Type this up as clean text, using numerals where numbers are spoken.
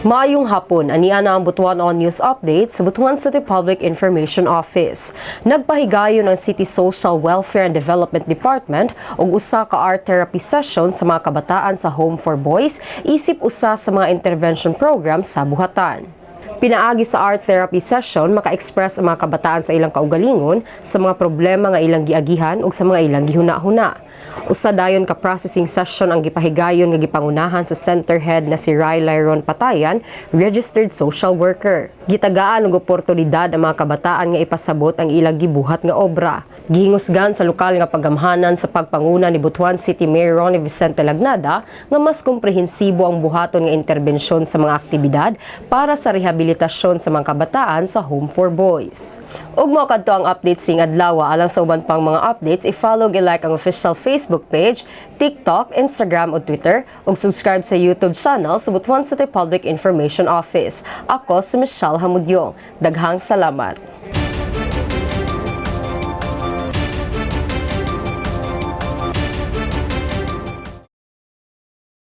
Maayong hapon, aniya na ang Butuan On News Update sa Butuan City Public Information Office. Nagpahigayon ang City Social Welfare and Development Department og usa ka art therapy session sa mga kabataan sa Home for Boys isip usa sa mga intervention program sa buhatan. Pinaagi sa art therapy session, maka-express ang mga kabataan sa ilang kaugalingon sa mga problema nga ilang giagihan ug sa mga ilang gihuna-huna. Usa dayon ka processing session ang gipahigayon nga gipangunahan sa center head na si Riley Ron Patayan, registered social worker. Gitagaan og oportunidad ang mga kabataan nga ipasabot ang ilang gibuhat nga obra. Gihingusgan sa lokal nga paggamhanan sa pagpanguna ni Butuan City Mayor Ronnie Vicente Lagnada nga mas komprehensibo ang buhaton nga interbensyon sa mga aktibidad para sa rehabilitasyon sa mga kabataan sa Home for Boys. Ug mao kadto ang update sing adlaw, alang sa uban pang mga updates, i-follow gi-like ang official Facebook page, TikTok, Instagram ug Twitter ug subscribe sa YouTube channel sa Butuan City Public Information Office. Ako si Michelle Hamudyong. Daghang salamat.